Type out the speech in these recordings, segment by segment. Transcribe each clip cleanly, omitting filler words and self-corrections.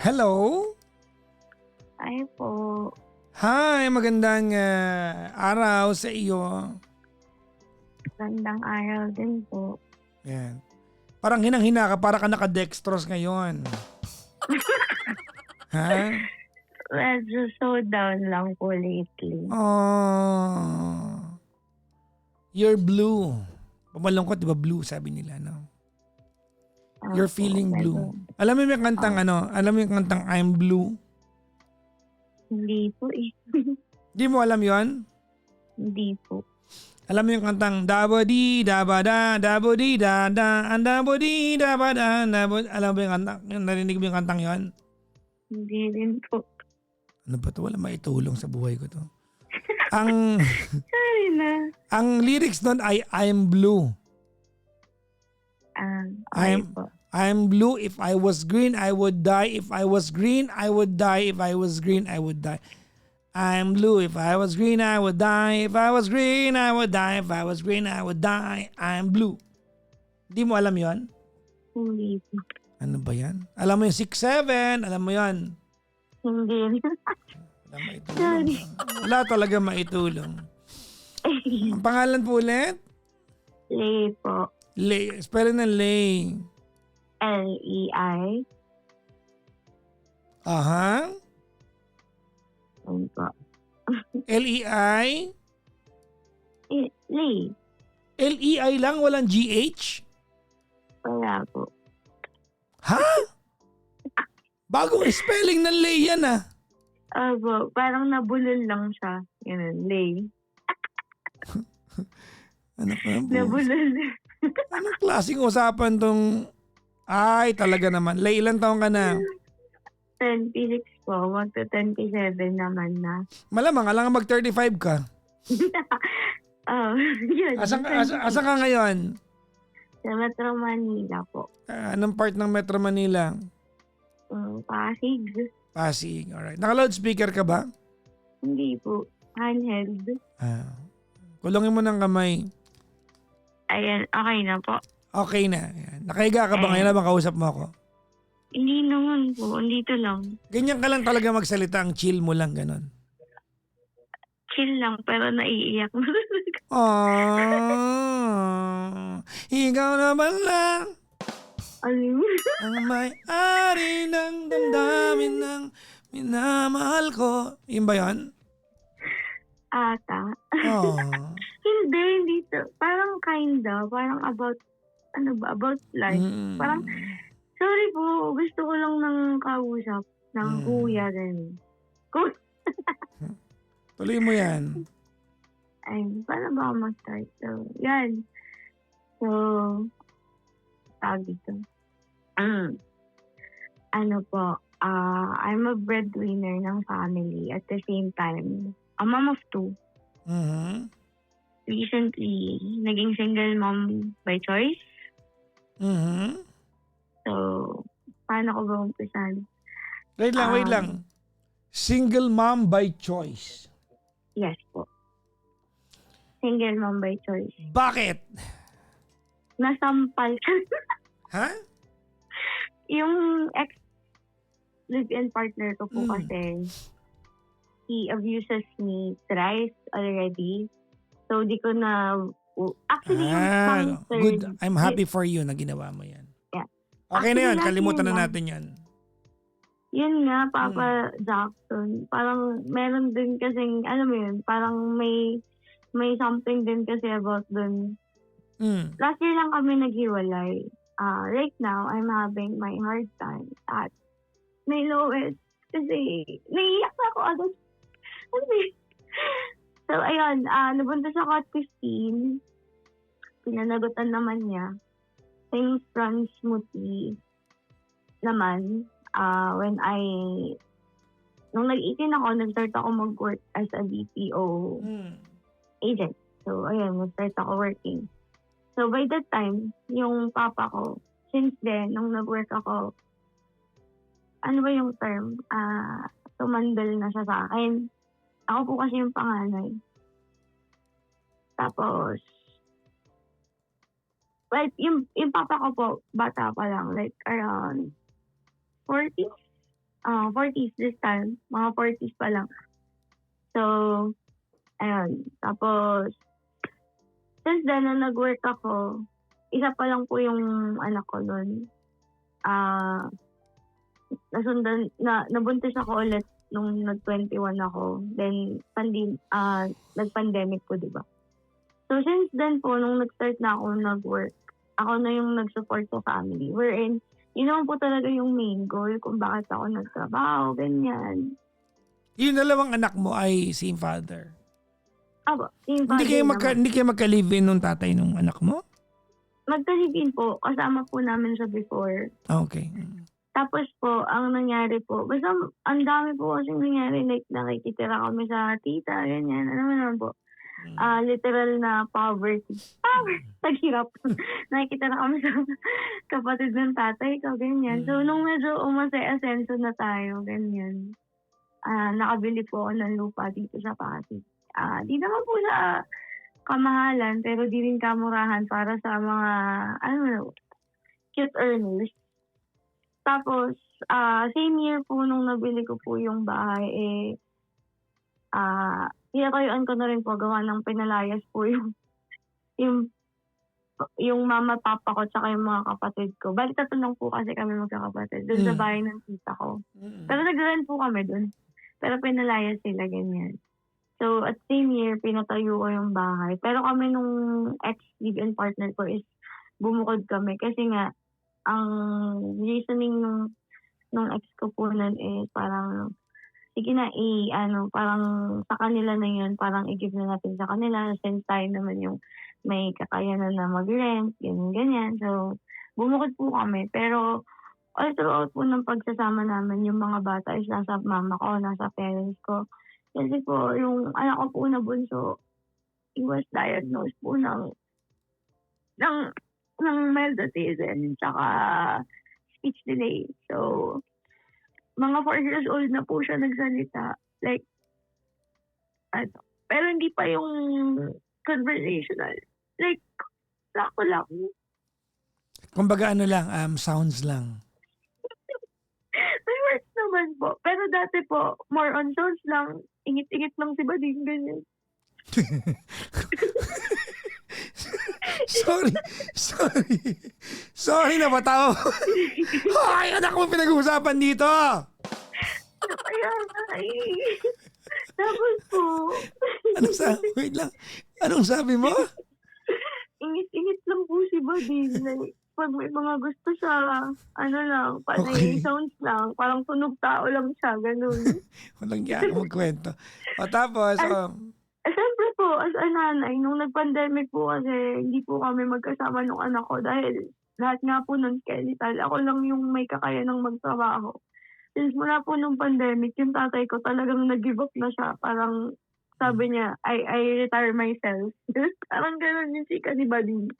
Hello? Ay po. Hi, magandang araw sa iyo. Gandang araw din po. Yan. Parang hinang-hina ka, para ka naka-dextrose ngayon. Ha? Medyo so down lang po lately. Oh. You're blue. Pamalungkot, di ba blue, sabi nila, no? You're Opo, feeling blue. medyo. Alam mo yung kantang alam mo yung kantang I'm Blue? Hindi po eh. Di mo alam yon? Hindi po. Alam mo yung kantang Dabadi Dabada Dabodi Dada Andabodi Dabada Dabodi. Alam mo yung kantang? Narinig mo yung kantang yon? Hindi din po. Ano ba to? Wala maitulong sa buhay ko to. Ang Sorry na. ang lyrics doon ay I'm blue. Okay po. I'm blue. If I was green, I would die. If I was green, I would die. If I was green, I would die. I'm blue. If I was green, I would die. If I was green, I would die. If I was green, I would die. I'm blue. Di mo alam yon? Hindi po. Ano ba yan? Alam mo yung 6'7"? Alam mo yon? Hindi. Wala maitulong. Wala talaga maitulong. Ang pangalan po ulit? Lay po. Lay. Spell ng Lay. Lei. Aha. Ayun po. Lei? Lay. Lei lang? Walang GH? Wala po. Ha? Bagong spelling ng Lay yan ah. Opo, parang nabulol lang siya. Ganun, lay. Ano ka po? Nabulol. Anong klaseng usapan tong... Ay, talaga naman. Lay, ilang taong ka na? 26 po. Magto-27 naman na. Malamang, alang mag-35 ka. Yun. Asan ka ngayon? Sa Metro Manila po. Anong part ng Metro Manila? Pasig. Pasig, alright. Naka-loudspeaker ka ba? Hindi po. Handheld. Kulungin mo ng kamay. Ayan, okay na po. Okay na. Yan. Nakahiga ka ba ngayon habang kausap mo ako? Hindi naman po. Andito lang. Ganyan ka lang talaga magsalita, ang chill mo lang, ganon. Chill lang, pero naiiyak na talaga. Ikaw naman lang Ano? ang may-ari ng damdamin ng minamahal ko. Yun ba yun? Ata. Oh. Hindi to. Parang kinda. Parang about, about life. Parang, sorry po, gusto ko lang ng kausap ng kuya din. Tuloy mo yan. Ay, paano ba ako mag-start? So, yan. So, tawag dito. Ano po, I'm a breadwinner ng family. At the same time, a mom of two. Mm-hmm. Recently, naging single mom by choice. Mm-hmm. So, paano ko ba umpisan? Wait lang. Single mom by choice. Yes po. Single mom by choice. Bakit? Nasampal. Ha? Yung ex-live-in partner ko po kasi, he abuses me thrice already. So, di ko na... Actually, yung good. I'm happy for you na ginawa mo yan. Yeah. Okay Actually, na yan. Kalimutan na natin yan. Yun nga, Papa Jackson. Parang meron din kasing, alam mo yun, parang may something din kasi about dun. Last year lang kami naghiwalay. Right now, I'm having my hard time at my lowest. Kasi naiiyak na ako agad. So, ayun, nabunta siya ako at 15. Pinanagutan naman niya. Things run smoothly naman. Nung nag-18 ako, nag-start ako mag-work as a BPO agent. So, ayun, nag-start ako working. So, by that time, yung papa ko, since then, nung nag-work ako, ano ba yung term? Tumandal na siya sa akin. Ako po kasi yung panganay. Tapos, like, yung papa ko po, bata pa lang, like around 40. 40s this time. Mga 40s pa lang. So, ayun. Tapos, since then, na nag-work ako, isa pa lang po yung anak ko nun. Nabuntis ako ulit nung nag-21 ako. Then, nag-pandemic po, diba? So, since then po, nung nag-start na ako nag-work, ako na yung nag-support sa family. Wherein, yun naman po talaga yung main goal kung bakit ako nagtrabaho, ganyan. Yung dalawang anak mo ay same father? Same Hindi father kayo magka-live-in nung tatay nung anak mo? Magka-live-in po. Kasama po namin siya before. Okay. Tapos po, ang nangyari po, basta ang dami po kasi nangyari. Like, nakikitira kami sa tita, ganyan. Ano naman po. Literal na poverty. Naghirap. Nakikitira kami sa kapatid ng tatay ko, ganyan. So, nung medyo umase-asenso na tayo, ganyan. Nakabili po ako ng lupa dito sa Pasig. Di naman po sa kamahalan, pero di rin kamurahan para sa mga, cute earners. Tapos, same year po nung nabili ko po yung bahay, tinatayuan ko na rin po, gawa ng pinalayas po yung mama, papa ko, tsaka yung mga kapatid ko. Bali, tatlo lang po kasi kami magkakapatid doon sa bahay ng tita ko. Pero nag-rent po kami doon. Pero pinalayas sila, ganyan. So, at same year, pinatayo ko yung bahay. Pero kami nung ex-live-in partner ko is bumukod kami. Kasi nga, ang reasoning nung ex ko po nun is parang, sige na, parang sa kanila na yun, parang i-give na natin sa kanila since tayo naman yung may kakayanan na mag-rent, ganyan. So, bumukod po kami. Pero, all throughout po ng pagsasama namin, yung mga bata is nasa mama ko, nasa parents ko. Kasi po, yung anak ko po na bunso, he was diagnosed po ng mild autism, tsaka speech delay. So, mga 4 years old na po siya nagsalita. Like, pero hindi pa yung conversational. Like, lako lang. Kumbaga sounds lang. May words naman po. Pero dati po, more on sounds lang. Ingit-ingit lang si Bading, ganyan. Sorry na bataw. Ay, anak mo pinag-uusapan dito. Ayan, tapos po. Wait lang. Anong sabi mo? Ingit-ingit lang po si Bading. Like, pag may mga gusto siya, panay sounds lang. Parang tunog tao lang siya, ganun. Walang yan magkwento. O tapos, Siyempre po, as a nanay, nung nag-pandemic po kasi, hindi po kami magkasama nung anak ko dahil lahat nga po ng skeletal. Ako lang yung may kakayanang magtrabaho. Since mula po nung pandemic, yung tatay ko talagang nag-give up na siya. Parang sabi niya, I retire myself. Parang ganun yung chika ni Bading.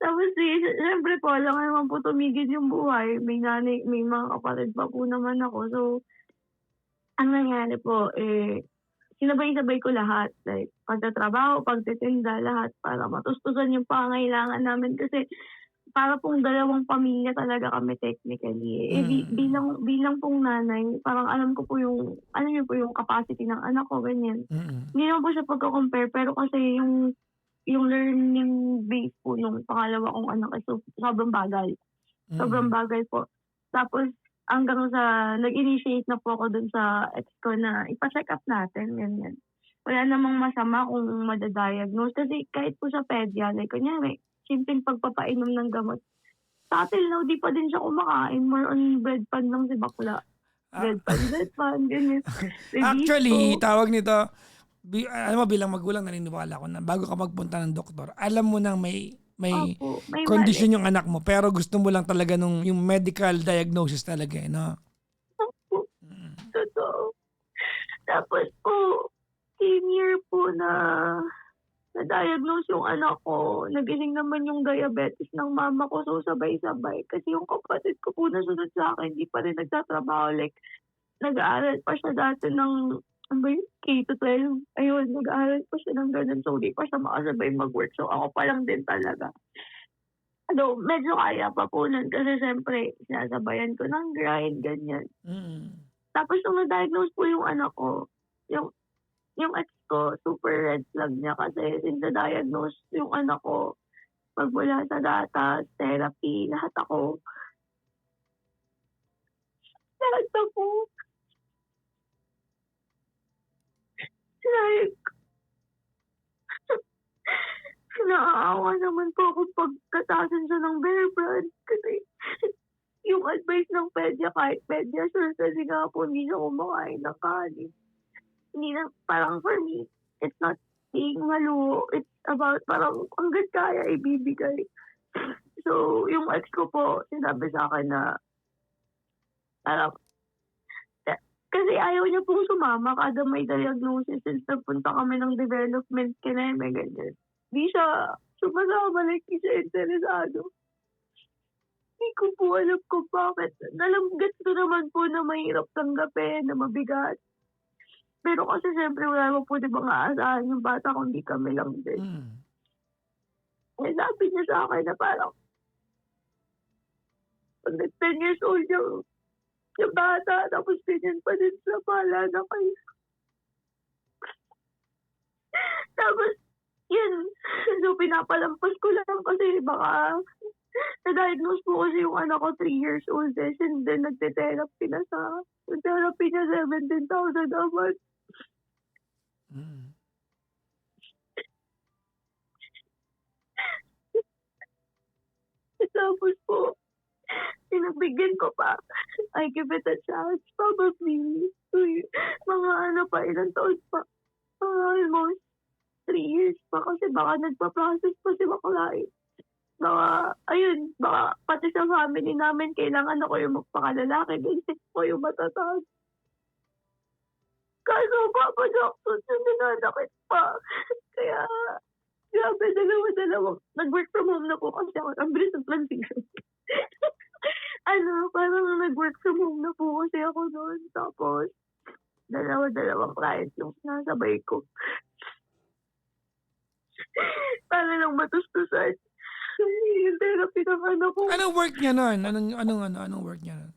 Tapos siyempre po, alam naman po tumigil yung buhay. May nanay, may mga kapatid pa po naman ako. So, ang nangyari po, sinabay-sabay ko lahat. Like, pagtatrabaho, pagtitinda, lahat para matustusan yung pangailangan namin. Kasi, para pong dalawang pamilya talaga kami technically. Bilang pong nanay, parang alam ko po yung capacity ng anak ko, ganyan. Hindi naman po siya pagka-compare, pero kasi yung learning base po nung pangalawa kong anak ay sobrang bagal. Sobrang bagal po. Tapos, hanggang sa nag-initiate na po ako dun sa ex ko na ipa-check up natin, ganyan. Wala namang masama kung madadiagnose. Kasi kahit po sa pedia, like, kunyari, simpleng pagpapainom ng gamot. Sa atin now, di pa din siya kumakain. More on breadpan lang si bakla. Breadpan, ganyan. Actually, tawag nito, alam mo bilang magulang, naniniwala ko na bago ka magpunta ng doktor, alam mo nang may condition yung anak mo, pero gusto mo lang talaga yung medical diagnosis talaga, no? Totoo. Tapos po, senior po na-diagnose yung anak ko. Nagising naman yung diabetes ng mama ko, so sabay-sabay. Kasi yung kapatid ko po nasunod sa akin, hindi pa rin nagtatrabaho. Like, nag-aaral pa siya dati ng K-12. Ayun, nag-aaral pa siya ng ganun. So, di pa siya makasabay mag-work. So, ako pa lang din talaga. Medyo kaya pa po nun kasi siyempre, sinasabayan ko ng grind, ganyan. Tapos nung na-diagnose po yung anak ko, yung ex ko, super red flag niya kasi since na-diagnose yung anak ko, magmula sa data, therapy, lahat ako. Lahat ako. Like, naaawa naman po ako pagkatasan siya ng bear brand kasi yung advice ng pedya, kahit pedya, sure, kasi nga po hindi siya kumakain ng kanin. Hindi na, parang for me, it's not being maluho. It's about parang hanggat kaya ibibigay. So, yung ex ko po, sinabi sa akin na parang, kasi ayaw niya pong sumama kada may diagnosis since nagpunta kami ng development kineme, ganyan. Di siya sumasama, like, di siya interesado. Hindi ko po alam kung bakit. Gets ko naman po na mahirap tanggapin, na mabigat. Pero kasi siyempre wala mo po di ba aasahan yung bata kung di kami lang din. Eh, sabi niya sa akin na parang pag 10 years old yung bata, tapos ganyan pa din sa pala na kayo. Tapos, yun. So, pinapalampas ko lang kasi baka na-diagnose po kasi yung anak ko 3 years old eh. And then, nagte-therapy na sa therapy niya 17,000 a month. Tapos po, pinagbigyan ko pa. I give it a chance. Probably. Mga ilang taon pa. Almost 3 years pa kasi baka nagpa-process pa si bakla eh. Baka pati sa family namin kailangan ako yung magpakalalaki. Ganyan ko yung matatag. Kaso Papa Jackson, nananakit pa. Kaya, grabe, dalawa. Nag-work from home na po kasi ako. Ang bilis ng transition. Parang nag-work from home na po kasi ako noon. Tapos, dalawang clients yung sinasabay ko. Para lang matustusan. Yung therapy ng anak ko. Anong work niya nun? Anong work niya nun?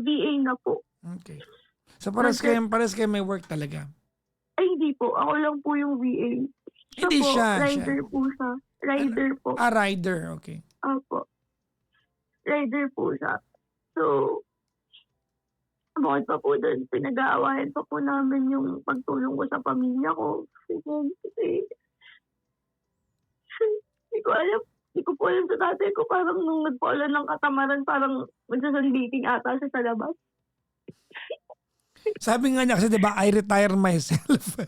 VA na po. Okay. So pares kayo may work talaga? Ay, hindi po. Ako lang po yung VA. Hindi po, siya. Rider po siya. Rider po. Rider. Okay. Opo. Rider po siya. So, bukod pa po doon, pinag-aawayan pa po namin yung pagtulong ko sa pamilya ko. Kasi, hindi ko po alam sa tatay ko, parang nung nagpaulan ng katamaran, parang magsasanditing ata siya sa labas. Sabi nga niya kasi, di ba, I retire myself.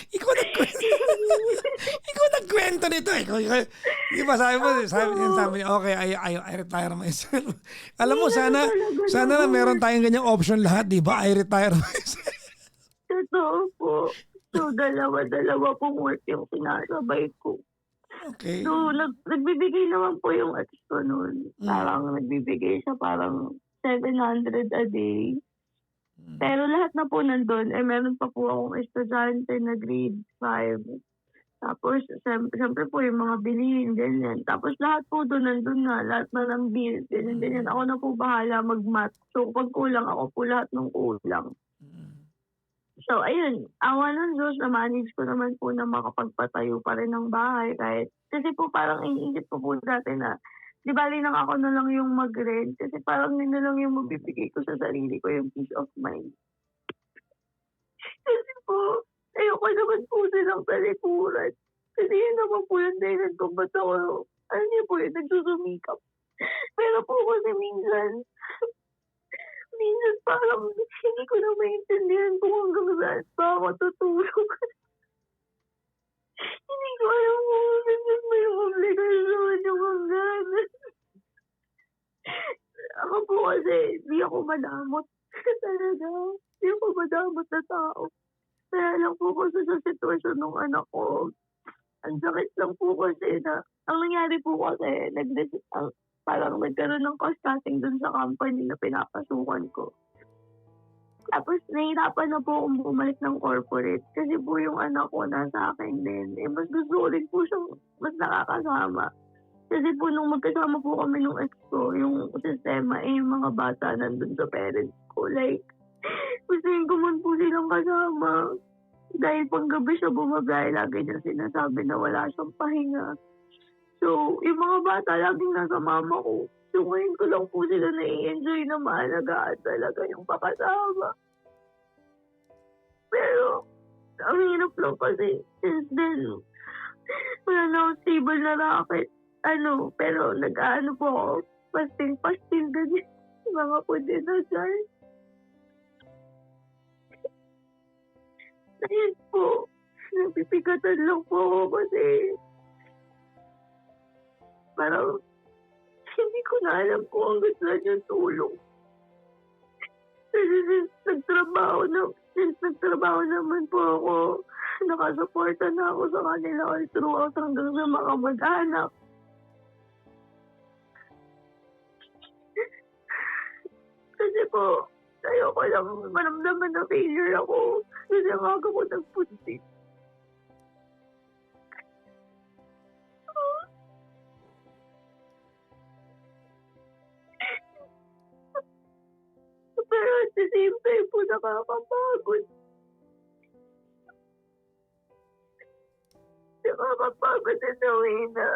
Ikaw nagkwento nito eh. Di ba sabi niya, okay, I retire myself. Alam mo, sana na meron tayong ganyang option lahat, di ba? I retire myself. Totoo po. So, dalawa pong work yung sinasabay ko. Okay. So, nagbibigay naman po yung ex ko noon. Parang nagbibigay siya parang 700 a day. Pero lahat na po nandun, meron pa po akong estudyante na grade 5. Tapos, siyempre po yung mga bilihin, ganyan. Tapos lahat po doon nandun na, lahat na ng bills, ganyan. Ako na po bahala mag-math. So, pag kulang ako po lahat ng kulang. So, ayun, awa ng Diyos, na-manage ko naman po na makapagpatayo pa rin ng bahay. Kasi po parang iniisip ko po dati na, di bali nang ako na lang yung mag-rent kasi parang yun na lang yung mabibigay ko sa sarili ko, yung peace of mind. Kasi po, ayoko naman po silang talikuran. Kasi yun naman po yung dahilan kung ba't ako, nagsusumikap. Pero po kasi minsan parang hindi ko na maintindihan kung hanggang saan pa ako tutulong. Hindi ko alam kung ganyan may obligasyon yung hanggan. Ako po kasi, hindi ako madamot. Talaga, hindi ako madamot na tao. Kaya lang po kasi sa sitwasyon ng anak ko, ang sakit lang po kasi na, ang nangyari po kasi, parang nagkaroon ng cost cutting dun sa company na pinapasukan ko. Tapos, nahihirapan na po akong bumalik ng corporate kasi po yung anak ko nasa akin din. Mas gusto ko rin po siyang mas nakakasama. Kasi po nung magkasama po kami nung ex ko, yung sistema, yung mga bata nandun sa parents ko. ako. Like, gustuhin ko man po silang kasama. Dahil panggabi siya bumabiyahe, lagi niya sinasabi na wala siyang pahinga. So, yung mga bata laging nasa mama ko. So, ngayon ko lang po sila nai-enjoy na maalagaan talaga yung pakasama. Pero, ang hirap lang kasi, since then, wala na akong stable na racket. Pero nag-ano po ako, pasting ganyan. Mga pudinasal. Ayun po, napipikatan lang po ako kasi parang hindi ko na alam kung hanggang saan yung tulong. Kasi since nagtrabaho naman po ako, nakasuporta na ako sa kanila all throughout hanggang sa mga mag-anak. Kasi po, ayoko lang maramdaman na failure ako. Kasi ang aga ko nagpuntis. Pero at the same time po nakakapagod. Nakakapagod in a way na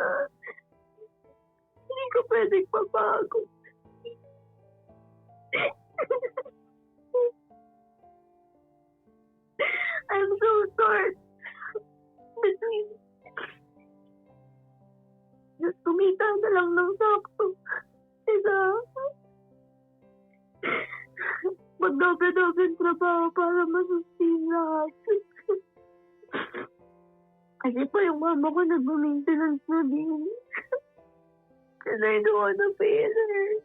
hindi ko pwedeng papagod. I'm so torn between just kumita na lang ng sakto. Isa, magdobe-dobe trabaho para masustain lahat. Kasi pa yung mama ko nag-maintenance na din. And I don't wanna pay her.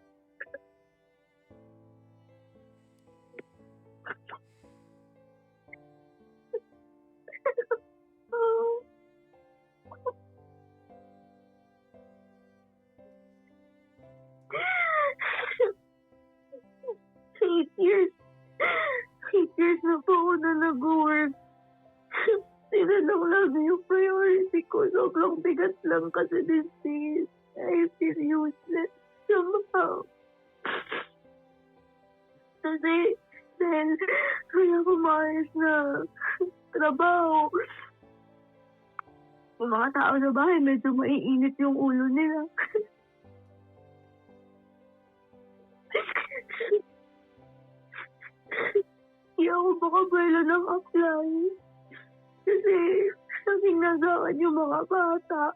Eight years. 8 years na po ako na nag-work. Sila lang lagi yung priority ko. Sobrang bigat lang kasi this days. I feel useless somehow. Kasi dahil wala ko maayos na trabaho. Yung mga tao sa bahay, medyo maiinit yung ulo nila. Hindi ako makabala ng apply. Kasi saking nagaan yung mga bata.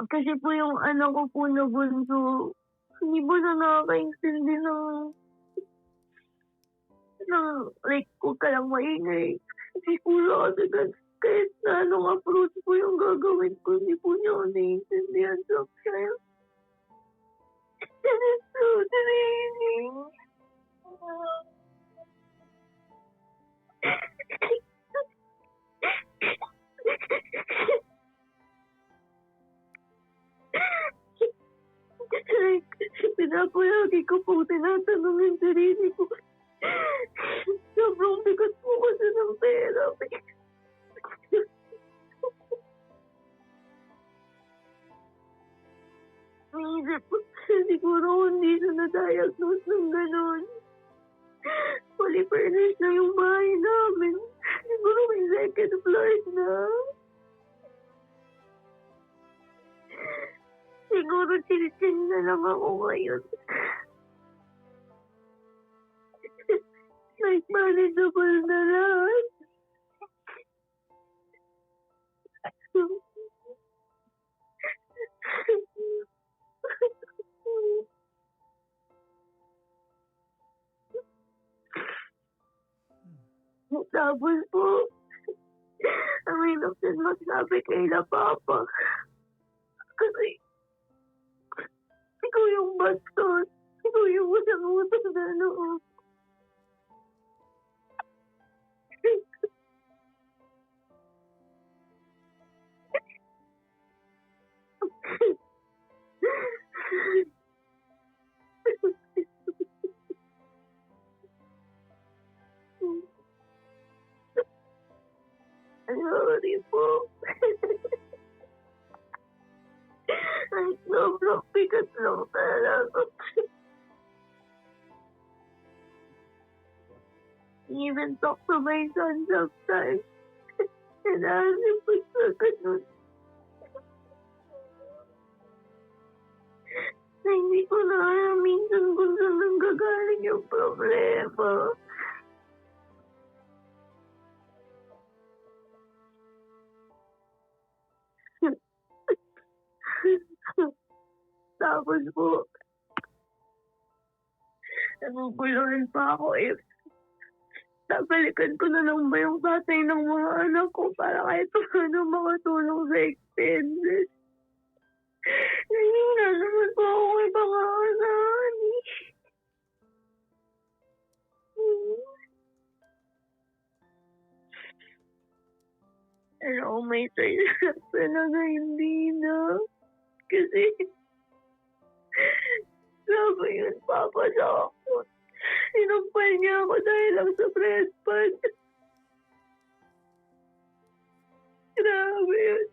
Kasi po yung anak ko po na bunso, hindi po na nakakaintindi ng like, huwag ka lang maingay. Kasi kulo kasi kahit na anong approach po yung gagawin ko, hindi po niya ako naiintindihan sometimes. And it's so draining. Like, pinapalagi ko po tinatanong yung sarili ko. Sobrang bigat po kasi ng pera. Naisip ko, siguro hindi siya na-diagnose ng gano'n. Fully furnished na yung bahay namin. Siguro may second floor na. Siguro chill na lang ako ngayon. Like manageable na lahat. Tapos po, ang hirap din magsabi kay na Papa. Kasi, ikaw yung bastos. Ikaw yung utang-utang na loob. Sorry po. Ay, sobrang bigat lang talaga. even talk to my son sometimes. And ask him ba't ka ganun. Na hindi ko na alam minsan kung saan nanggagaling yung problema. Tapos po, naguguluhan pa ako if babalikan ko na lang ba yung tatay ng mga anak ko para kahit paano makatulong sa expenses. Hindi na naman po ako may pangalan. Pero may side talaga hindi na. Kasi sabi yun, Papa, sa ako. Sinampal niya ako dahil lang sa bread pan. Grabe yun.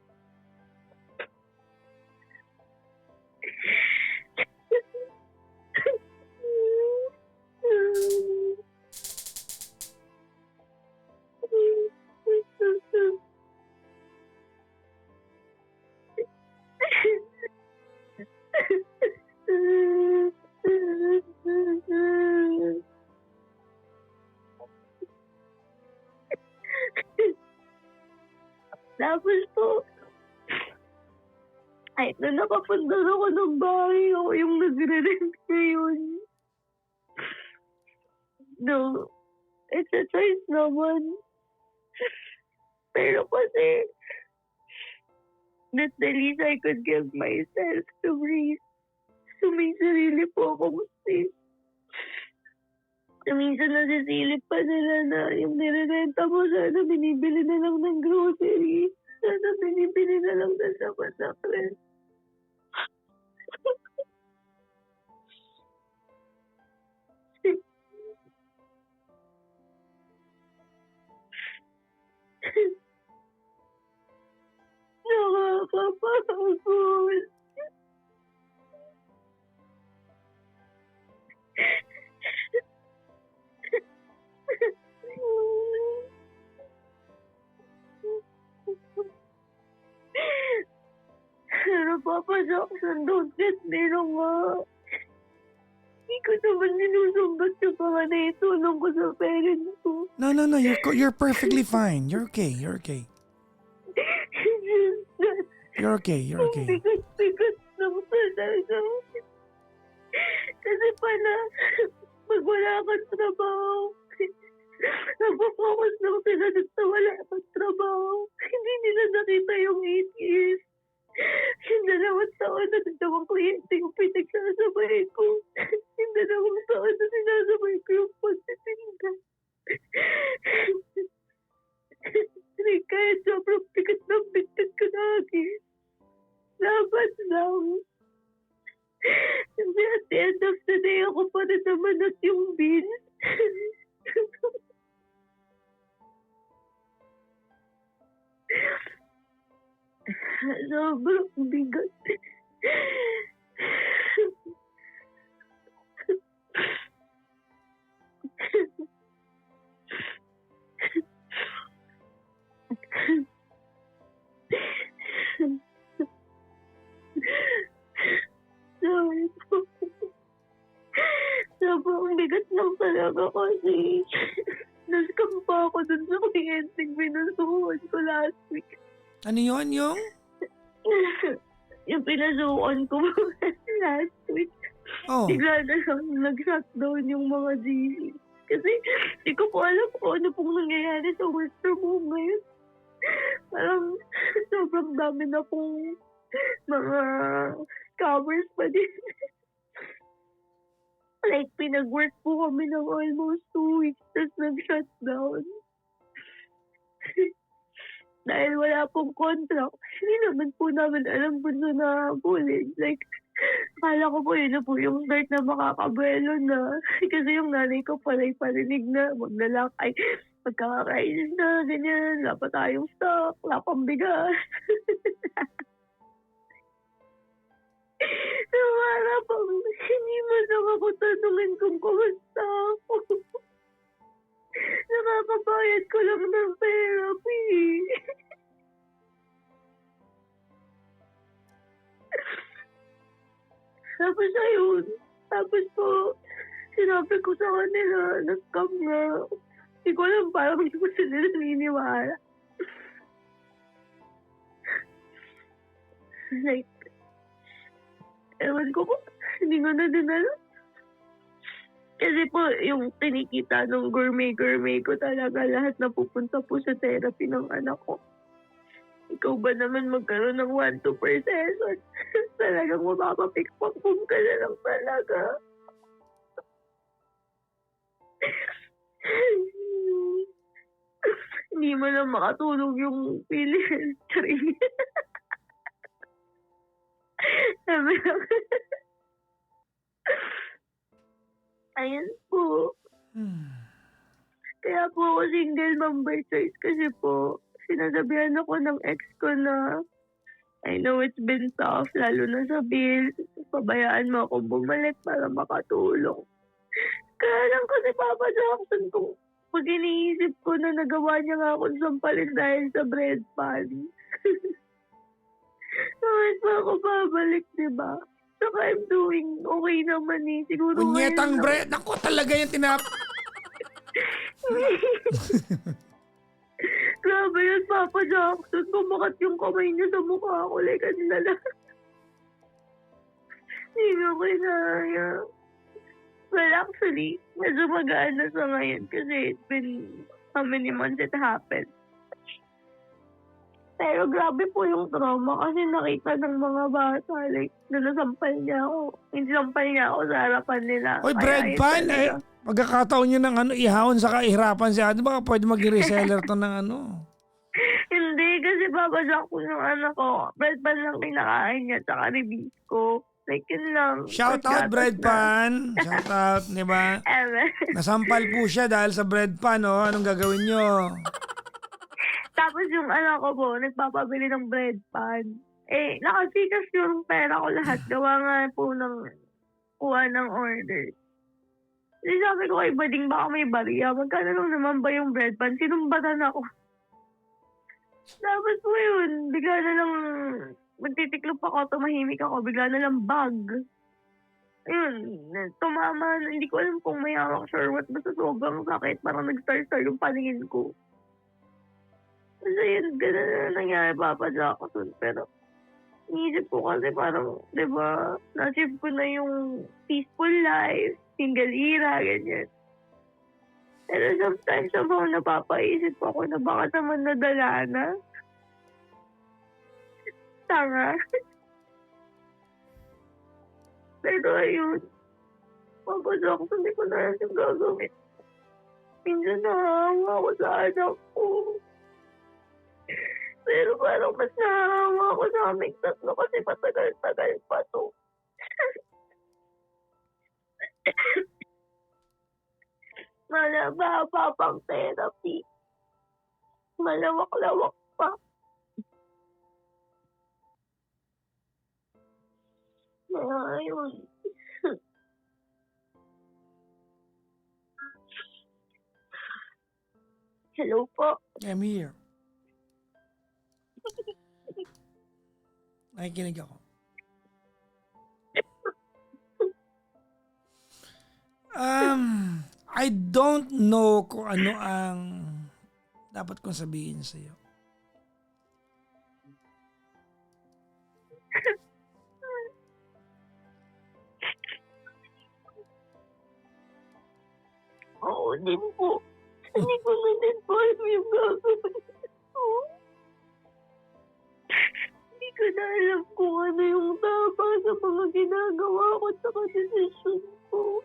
Tapos po, kahit na nakapundar ako ng bahay, ako yung nagre-rent ngayon. No, it's a choice naman. Pero kasi, that's the least I could give myself to breathe. So may sarili po akong space. Minsan nasisilip pa nila na yung nirerenta mo, sana binibili na lang ng grocery. Sana binibili na lang ng sapat-sapat. Nakakapagod. Pero Papa Jackson, don't get me wrong nga. Hindi ko naman sinusumbat sa mga naitulong ko sa parents ko. No, you're perfectly fine. You're okay. You're okay. You're okay. You're okay. Bigat lang talaga. Kasi pala, pag wala kang trabaho, nagpo-focus lang sila dun sa wala kang trabaho. Hindi nila nakita yung 8 years. Yung 2 taon na dalawang kliyente yung pinagsasabay ko. Yung 2 taon na sinasabay ko yung pagtitinda. Kahit sobrang bigat ng bigat ko lagi. Dapat lang. Kasi at the end of the day, ako pa rin naman at yung bill. Sobrang bigat. Sorry po. Sobrang bigat lang talaga kasi nascam pa ako dun sa kliyenteng pinasuhan ko last week. Ano yun, yung? Yung pinasuhan ko last week. Oh. Bigla na lang nag-shutdown yung mga GC. Kasi di ko po alam kung ano pong nangyayari sa work from home ngayon. Parang sobrang dami na pong mga covers pa din. Like, pinag-work po kami ng almost 2 weeks, tapos nag-shutdown. Dahil wala pong contract, hindi naman po namin alam kung saan nahabulin. Like, akala ko po yun na po yung start na makakabuelo na. Kasi yung nanay ko pala'y parinig na, maglalak, ay, magkakakainis na, ganyan, wala pa tayong stock, wala pang bigas. So, wala pang, hindi mo lang ako tanungin kung kumusta ako. Kakabayad ko lang ng therapy. Tapos ayun. Tapos po, sinabi ko sa kanila, nag-scam nga. Hindi ko alam parang hindi ko sila naniniwala. Like, ewan ko po, hindi ko na din alam. Kasi po, yung kinikita ng gourmet ko talaga lahat na pupunta po sa therapy ng anak ko. Ikaw ba naman magkaroon ng 1-2 per session? Talagang mapapapikpakpum ka na lang talaga. Hindi mo na makatulog yung feeling. Sabi lang. Ayan po. Kaya po ako single mom by choice kasi po sinasabihan ako ng ex ko na I know it's been tough, lalo na sa bills. Pabayaan mo akong bumalik para makatulong. Kaya lang kasi Papa Jackson kung pag iniisip ko na nagawa niya nga akong sampalin dahil sa bread pan. Bakit pa ako babalik, diba? Saka I'm doing okay naman eh. Siguro Kunyetang bread. Naku, talaga yung Grabe yun, Papa Jackson. Kumakat yung kamay niya sa mukha ko. Like, ano na lang. Hindi ko kinaya. Well, actually, medyo magaan na sa ngayon kasi it's been how many months it happened. Pero grabe po yung trauma kasi nakita ng mga bata, like, na nasampal niya ako. Sinampal niya ako sa harapan nila. Oy, bread pan. Eh, pagkakataon nyo ng ihawon sa kahirapan siya. Di ba pwede maging reseller to ng ano? Hindi, kasi babasa ko ng anak ko. Bread pan lang kinakain niya, tsaka ribisco. Like, yun lang. Shout out, bread pan. Shout out, di ba? Nasampal po siya dahil sa bread pan, oh. Anong gagawin nyo? Tapos yung anak ko po, nagpapabili ng bread pan. Eh, nakasikas yung pera ko lahat. Gawa nga po ng kuha ng order. Kasi sabi ko kay Bading, baka may bariya. Magkano lang naman ba yung bread pan? Sinumbatan ako. Tapos po yun, bigla na lang, magtitiklop ako, tumahimik ako, bigla na lang bag. Ayun, tumama, hindi ko alam kung may hawak or what, basta sobrang sakit, parang nag-star-star yung paningin ko. Kasi yun, gano'n na nangyari, Papa Jackson. Pero, iniisip ko kasi parang, di ba, na-achieve ko na yung peaceful life, single era, ganyan. Pero sometimes, somehow napapaisip ako na baka naman nadala na. Tanga. Pero ayun, Papa Jackson, hindi ko na yung gagawin. Minsan nahawa ako sa anak ko. Pero parang mas nahawa ako sa aming tatlo kasi matagal-tagal pa to. Malaba pa pang therapy. Malawak-lawak pa. Kaya ayun. Hello po. I'm here. Nakikinig ako. I don't know kung ano ang dapat kong sabihin sa iyo. Oo din po. Hindi ko na din po alam yung gagawin ko. Hindi ko na alam kung ano yung tama sa mga ginagawa ko at saka desisyon ko.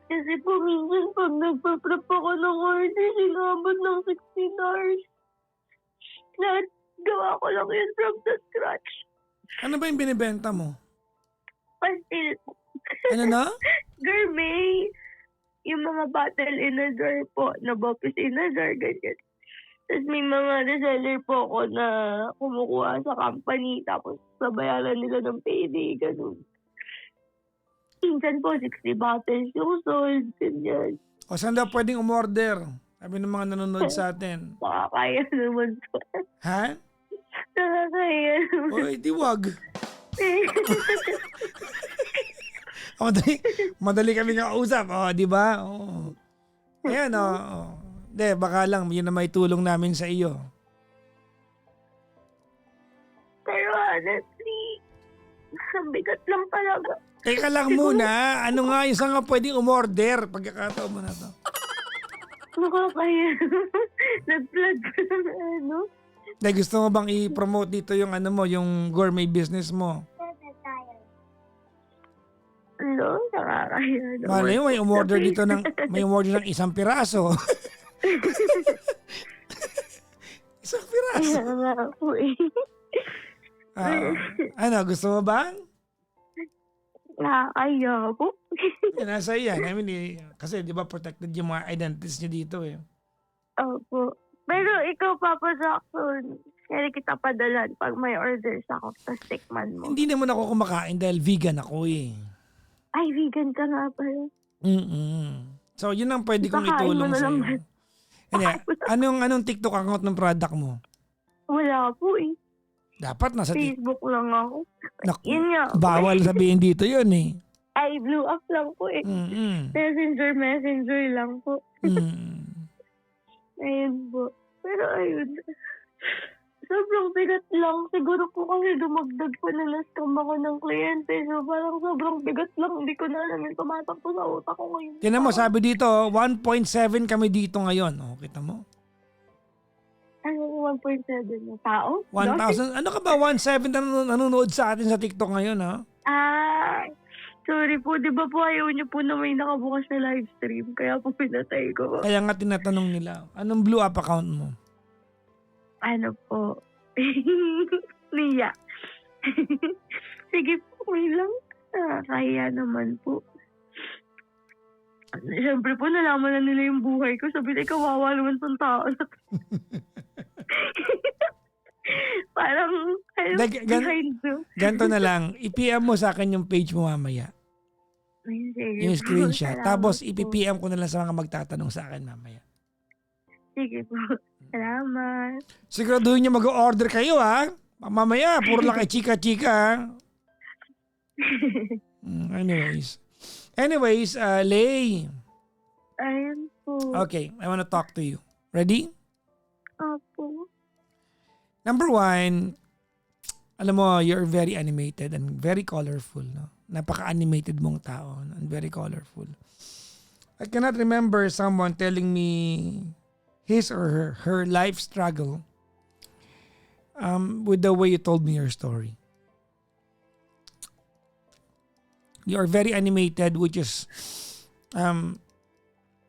Kasi po minsan pag nagpa-prep ako ng order, sinabot ng 16 hours. Lahat gawa ko lang yun from the scratch. Ano ba yung binibenta mo? Pastil po. Ano na? Gourmet. Yung mga bottle in a jar po, na bopis in a jar, ganyan. Tapos may mga reseller po ako na kumukuha sa company tapos babayaran nila ng payday, ganun. Minsan po 60 bottles yung sold, ganyan. O saan daw pwedeng umorder? Sabi ng mga nanonood sa atin. Nakakaya naman po. Ha? Nakakaya naman. Oy, di wag. Madali kami nga usap. O, di ba? O. Ayan, o. Hindi, baka lang, yun na may tulong namin sa iyo. Pero honestly, ang bigat lang talaga. Teka lang muna, ano nga yung saan nga pwedeng umorder? Pagkakataon mo na to. Nakakaya. Nag-plug ko ng ano. Dahil gusto mo bang i-promote dito yung ano mo, yung gourmet business mo? Ano? Nakakaya naman. Malay mo, may umorder dito may umorder ng isang piraso. Isang piraso. Kaya nga po eh. Ano, gusto mo ba? Nakakaya po. Nasa yan. I mean, kasi di ba protected yung mga identities niyo dito eh. Opo. Pero ikaw, Papa Jackson, kaya kita padalan pag may orders ako, tapos tikman mo. Hindi naman ako kumakain dahil vegan ako eh. Ay, vegan ka nga pala. So, yun ang pwede kong Baka itulong ano sa lang iyo. Hindi, anong TikTok account ng product mo? Wala po eh. Dapat nasa Facebook lang ako. Naku, Yun nga. bawal sabihin dito yun eh. Ay, blew up lang po eh. Messenger lang po. Ayun po. Pero ayun. Sobrang bigat lang. Siguro po kasi dumagdag po na scam ako ng kliyente. So parang sobrang bigat lang. Hindi ko na alam yung tumatakbo sa utak ko ngayon. Tinan mo, sabi dito, 1.7 kami dito ngayon. O, kita mo? Ano 1.7 na tao? 1,000. Ano ka ba? 1.7 na nanonood sa atin sa TikTok ngayon, ha? Sorry po. Di ba po ayaw niyo po na may nakabukas na live stream? Kaya po pinatay ko. Kaya nga tinatanong nila, anong blue up account mo? Ano po? Nia. Sige po, may lang. Kaya naman po. Siyempre po, nalaman na nila yung buhay ko. Sabi na, kawawa naman tong tao. Parang, behind you. Ganto na lang, i-PM mo sa akin yung page mo mamaya. Sige Yung po, screenshot. salamat Tapos, po. i-PM ko na lang sa mga magtatanong sa akin mamaya. Sige po. Salamat. Siguraduhin nyo mag-order kayo, ha? Mamaya, puro lang kay chika-chika, ha? Anyways, Lay. Ayun po. Okay, I wanna talk to you. Ready? Opo. Number one, alam mo, you're very animated and very colorful. No? Napaka-animated mong tao and very colorful. I cannot remember someone telling me his or her life struggle with the way you told me your story. You are very animated, which is,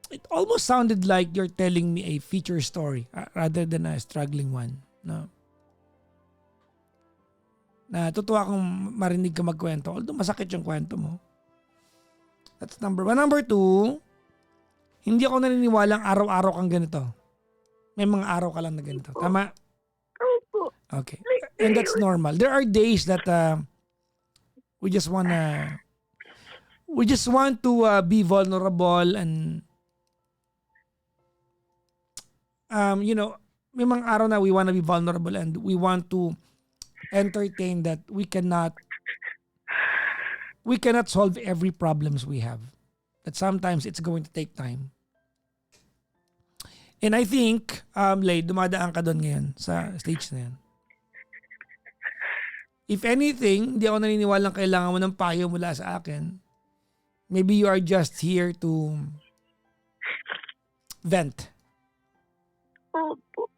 it almost sounded like you're telling me a feature story rather than a struggling one. No? Natutuwa akong marinig ka magkwento, although masakit yung kwento mo. That's number one. Number two, hindi ako naniniwalang araw-araw kang ganito. May mga araw ka lang na ganito. Tama? Opo. Okay. And that's normal. There are days that we just want to be vulnerable and may mga araw na we want to be vulnerable and we want to entertain that we cannot solve every problems we have. That sometimes it's going to take time. And I think, Lay, dumadaan ka doon ngayon sa stage na yan. If anything, hindi ako naniniwalang kailangan mo ng payo mula sa akin. Maybe you are just here to vent. Opo.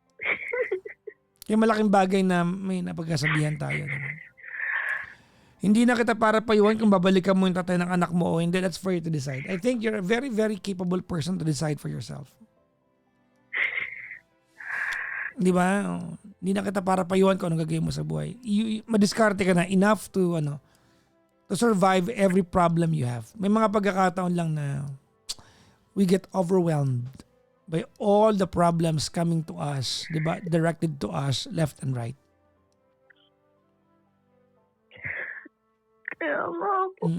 Yung malaking bagay na may napagkasabihan tayo. Naman. Hindi na kita para payuhan kung babalikan mo yung tatay ng anak mo o hindi. That's for you to decide. I think you're a very, very capable person to decide for yourself. Di ba? Hindi na kita para payuhan kung anong gagawin mo sa buhay. Madiskarte ka na enough to survive every problem you have. May mga pagkakataon lang na we get overwhelmed by all the problems coming to us, di ba? Directed to us, left and right. Kaya nga po.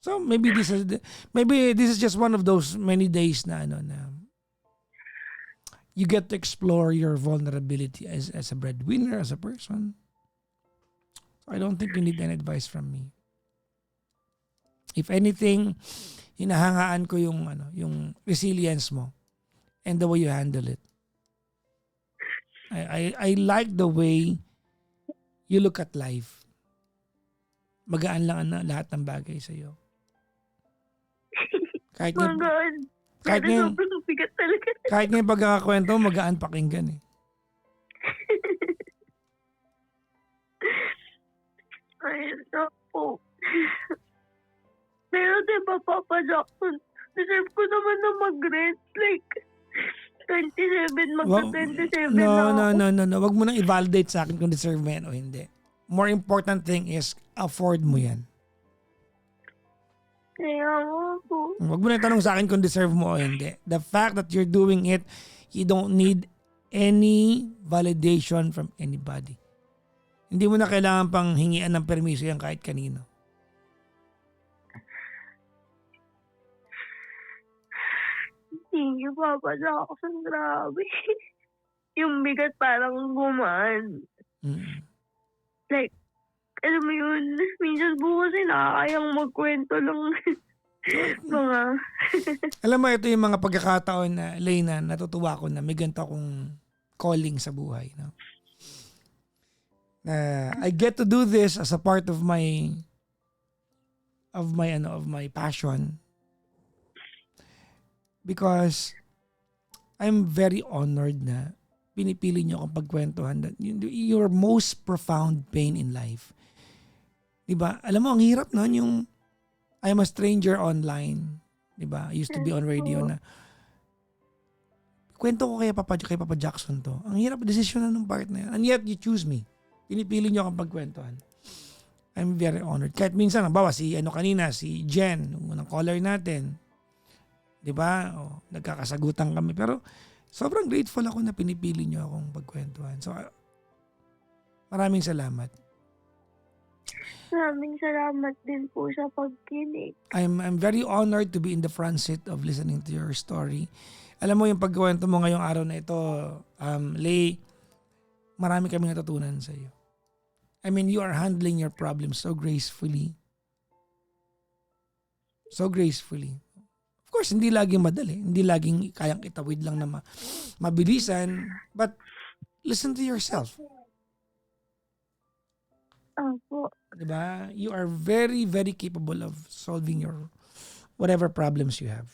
So maybe this is just one of those many days na you get to explore your vulnerability as a breadwinner, as a person. So I don't think you need any advice from me. If anything, hinahangaan ko yung resilience mo and the way you handle it. I like the way you look at life. Magaan lang lahat ng bagay sa iyo. Kahit ngayon, bigat talaga. kahit ngayon pagkakakwento, magaan pakinggan eh. Ay, po. Pero diba, Papa Jackson, deserve ko naman na mag-rent. Like, 27, magka-27 na ako. No. Wag mo nang i-validate sa akin kung deserve mo yan o hindi. More important thing is, afford mo yan. Kaya nga po. Wag mo na tanong sa akin kung deserve mo o hindi. The fact that you're doing it, you don't need any validation from anybody. Hindi mo na kailangan pang hingian ng permiso yan kahit kanino. Thank you, Papa Jackson. Grabe. Yung bigat parang gumaan. Like, alam mo yun, minsan bukas nakakayang magkwento lang. Mga... Alam mo, ito yung mga pagkakataon na, Leyna, natutuwa ko na may ganito akong calling sa buhay. No? I get to do this as a part of my passion. Because I'm very honored na pinipili niyo akong pagkwentuhan your most profound pain in life. Diba? Alam mo, ang hirap nun yung I'm a stranger online. Diba? I used to be on radio na kwento ko kay Papa Jackson to. Ang hirap desisyon na nung part na yan. And yet, you choose me. Pinipili niyo akong pagkwentuhan. I'm very honored. Kahit minsan, bawa si si Jen, yung unang caller natin. Diba? Nagkakasagutan kami. Pero sobrang grateful ako na pinipili niyo akong pagkwentuhan. So, maraming salamat. Maraming salamat din po sa pagkinig. I'm very honored to be in the front seat of listening to your story. Alam mo yung pagkwento mo ngayong araw na ito, Lay, marami kaming natutunan sa iyo. I mean, you are handling your problems so gracefully. So gracefully. Of course, hindi laging madali. Hindi laging kayang itawid lang na mabilisan. But listen to yourself. Opo. Diba? You are very, very capable of solving your whatever problems you have.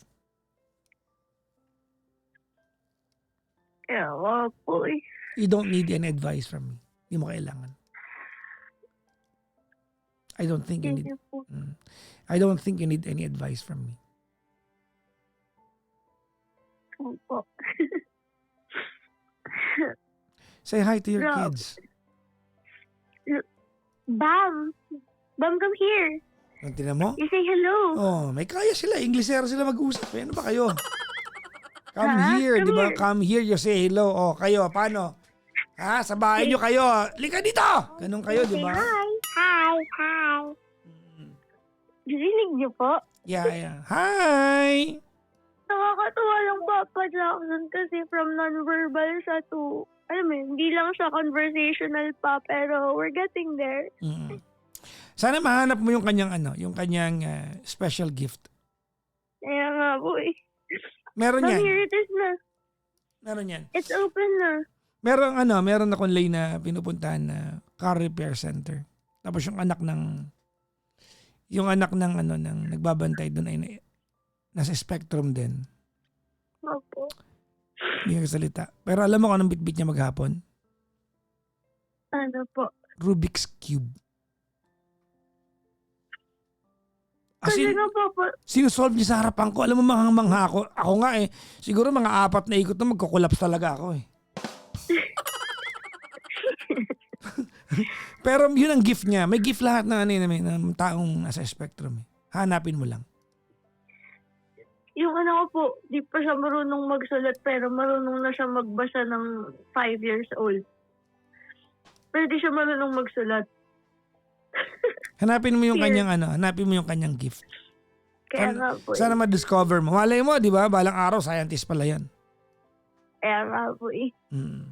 Ewa po eh. You don't need any advice from me. Hindi mo kailangan. I don't think you Thank need. you po. I don't think you need any advice from me. Opo. Say hi to your Rob. kids. Bam! Bam, come here. Tingnan mo? You say hello. Oh, may kaya sila. Inglesero sila mag-usap. Ano ba kayo? Come Ha? here, Come di ba? here. Come here, you say hello. Oh, kayo, paano? Ha? Sa bahay nyo kayo. Lika dito! Ganun kayo, di Say ba? hi. Hi. Hi. Dinig niyo po? Yeah. Hi! Nakakatuwa lang, Papa Jackson, kasi from non-verbal siya to, alam mo, hindi lang siya conversational pa, pero we're getting there. Sana mahanap mo yung kanyang special gift. Kaya nga po eh. Meron But yan. here it is na. Meron yan. It's open na. Meron akong Lay na pinupuntahan na car repair center. Tapos yung anak ng nagbabantay doon ay nasa spectrum din. Opo. Hindi nagsalita. Pero alam mo kung anong bitbit niya maghapon? Ano po? Rubik's Cube. Kasi nga po, Sinusolve niya sa harapan ko. Alam mo, mangha ako. Ako nga eh. Siguro mga 4 na ikot na magkukulaps talaga ako eh. Pero yun ang gift niya. May gift lahat ng taong nasa spectrum eh. Hanapin mo lang. Yung anak ko po, di pa siya marunong magsulat pero marunong na siya magbasa ng 5 years old. Pero di siya marunong magsulat. Hanapin mo yung Yes. kanyang gift. Kaya nga po Sana ma-discover mo. Malay mo, di ba? Balang araw, scientist pala yan. Kaya nga po Mm.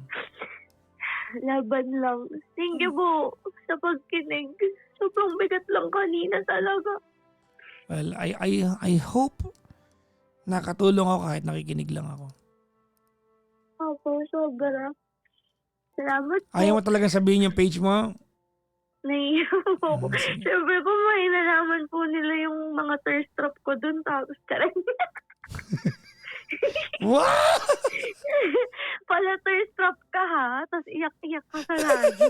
Laban lang. Thank you po sa pagkinig. Sobrang bigat lang kanina talaga. Well, I hope nakatulong ako kahit nakikinig lang ako. Opo, sobra. Salamat po. Ayaw mo talagang sabihin yung page mo? Naiiyak po ako. Sige. Siyempre po, may nalaman po nila yung mga thirst trap ko dun. Tapos karang Wow! pala thirst trap ka ha. Tapos iyak-iyak ka sa lagi.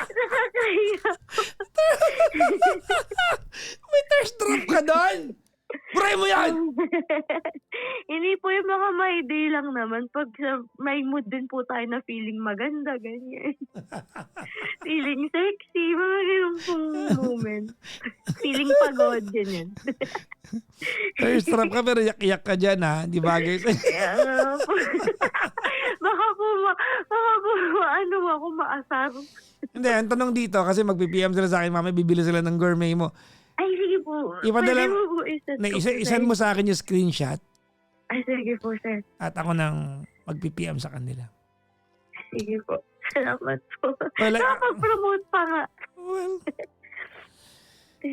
Nakakahiyak. May thirst trap ka doon! Buray mo yan! Hindi po yung mga may day lang naman. Pag may mood din po tayo na feeling maganda, ganyan. Feeling sexy, mga ganun pong moment. Feeling pagod, ganyan. Thirst trap ka pero yak-iyak ka dyan ha. Di bagay sa'yo. Kaya nga po. baka po ano ako maasar. Hindi, ang tanong dito kasi mag-PPM sila sa akin, mamaya bibili sila ng gourmet mo. Ay, sige po. Ipadala- Pwede mo po Isan mo sa akin yung screenshot Ay, sige po, sir. at ako nang mag-PPM sa kanila. Sige po. Salamat po. Well, Nakapag-promote pa nga. well.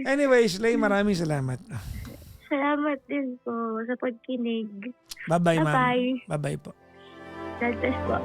Anyways, Lay, maraming salamat. Salamat din po sa pagkinig. Bye-bye, ma'am. Bye-bye. Bye-bye po. God bless po.